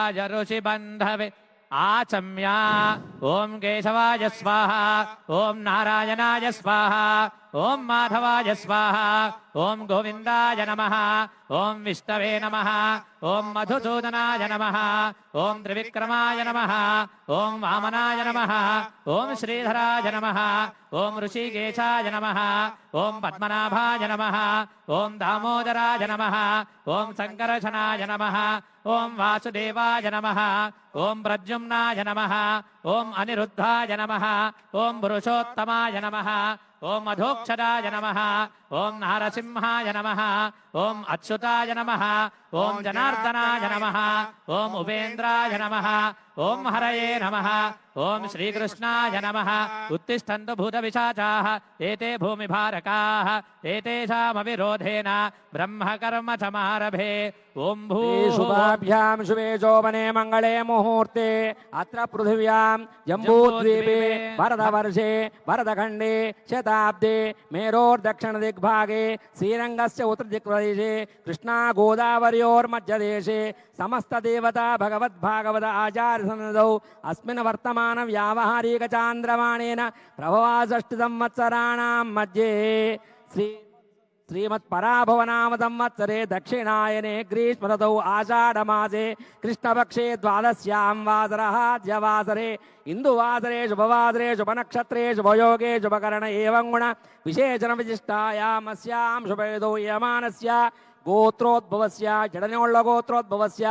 केशवाय ऋषिबन्धवे आचम्या ॐ केशवाय स्वाहा ॐ नारायणाय स्वाहा ॐ माधवाय स्वाहा ॐ गोविन्दाय नमः ॐ विष्णवे नमः ॐ मधुसूदनाय नमः ॐ त्रिविक्रमाय नमः ॐ वामनाय नमः ॐ श्रीधराय नमः ॐ ऋषिकेशाय नमः ॐ पद्मनाभाय नमः ॐ दामोदराय नमः ॐ सङ्कर्षणाय नमः ॐ वासुदेवाय नमः ॐ प्रद्युम्नाय नमः ॐ अनिरुद्धाय नमः ॐ पुरुषोत्तमाय नमः ॐ मधोक्षराय नमः ॐ नारसिंहाय नमः ॐ अच्युताय नमः ॐ जनार्दनाय नमः ॐ उपेन्द्राय नमः ॐ हरये नमः ॐ श्रीकृष्णाय नमः उत्तिष्ठन्तु भूतपिशाचाः एते भूमिभारकाः एतेषामविरोधेन ब्रह्मकर्म समारभे ॐ शुभाभ्यां शुभे शोभने मङ्गले मुहूर्ते अत्र पृथिव्यां जम्बूद्वीपे भरतवर्षे भरतखण्डे शताब्दे मेरोर्दक्षिणदिग्भागे श्रीरङ्गस्य उत्तरदिक्प्रदेशे कृष्णा गोदावर्योर्मध्यदेशे समस्तदेवता भगवद्भागवत आचार्यसन्निधौ अस्मिन् वर्तमान व्यावहारिकचान्द्रमाणेन प्रभवाषष्टिसंवत्सराणां मध्ये श्रीमत्पराभवनाम संवत्सरे दक्षिणायने ग्रीष्मऋतौ आषाढमासे कृष्णपक्षे द्वादश्यां वासरः द्यवासरे इंदुवासरे शुभवासरे शुभनक्षत्रे शुभयोगे शुभकरण एवं गुण विशेषण विशिष्टायामस्यां शुभेदौ यमानस्य गोत्रोद्भवस्य जडनोळ्ळगोत्रोद्भवस्य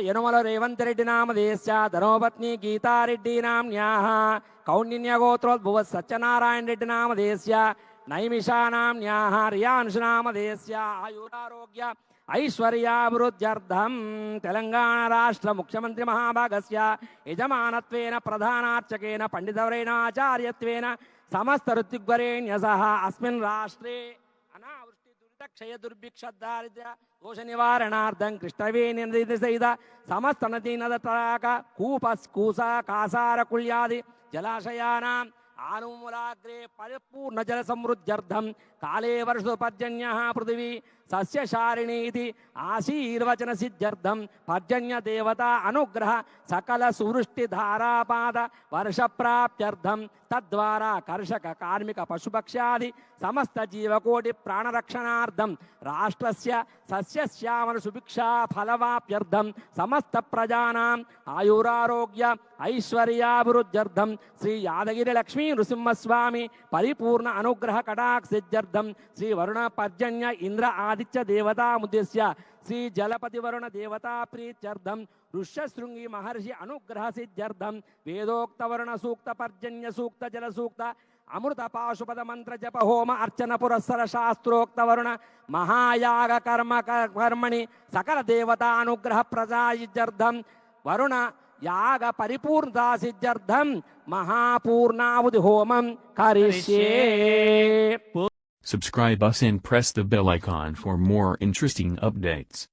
यनुमल रेवंतरेड्डी नामधेयस्य धर्मपत्नी गीतारेड्डी नाम्न्याः कौण्डिन्यगोत्रोद्भवः सत्यनारायण रेड्डी नामधेयस्य नैमिषानाम्न्याः रियांशनामधेयस्य आयुरारोग्य ऐश्वर्याभिवृद्ध्यर्थं तेलंगाण राष्ट्र मुख्यमंत्री महाभागस्य यजमानत्वेन प्रधानार्चकेन पंडितवरेण आचार्यत्वेन समस्त ऋत्विग्वरेण्यसह अस्मिन् राष्ट्रे अनावृष्टि दुरितक्षय दुर्भिक्ष दारिद्र्य दोष निवारणार्थं कृष्णवेणी नदी सहित समस्त नदी नद तडाग कूप कूस कासार कुल्यादि जलाशयानां आनुमूलाग्रे परिपूर्ण जल समृद्ध्यर्थं काले वर्षोपर्जन्यः पृथिवी सस्यशारिणी इति आशीर्वचन सिद्ध्यर्थं पर्जन्य देवता अनुग्रह सकल सुवृष्टि धारापात वर्ष प्राप्त्यर्थं तद्वारा कर्षक कार्मिक पशुपक्ष्यादि समस्त जीवकोटि प्राणरक्षणार्थं राष्ट्रस्य सस्यश्यामल सुभिक्षा फलवाप्यर्थं समस्त प्रजानाम् आयुरारोग्य ऐश्वर्याभिवृद्ध्यर्थं श्री यादगिरि लक्ष्मी नृसिंहस्वामी परिपूर्ण अनुग्रह कटाक्षसिद्ध्यर्थं श्री वरुण पर्जन्य इंद्र आदित्य देवता मुद्देश्य श्री जलपति वरुण देवता प्रीत्यर्थं ऋष्यशृंगी महर्षि अनुग्रह सिद्ध्यर्थं वेदोक्त वरुण सूक्त पर्जन्य सूक्त जल सूक्त अमृत पाशुपद मंत्र जप होम अर्चन पुरस्सर शास्त्रोक्त वरुण महायाग कर्म कर्मणि सकल देवता अनुग्रह प्रसादित्यर्थं वरुण याग परिपूर्णता सिद्ध्यर्थं महापूर्णाहुति होमं करिष्ये. Subscribe us and press the bell icon for more interesting updates.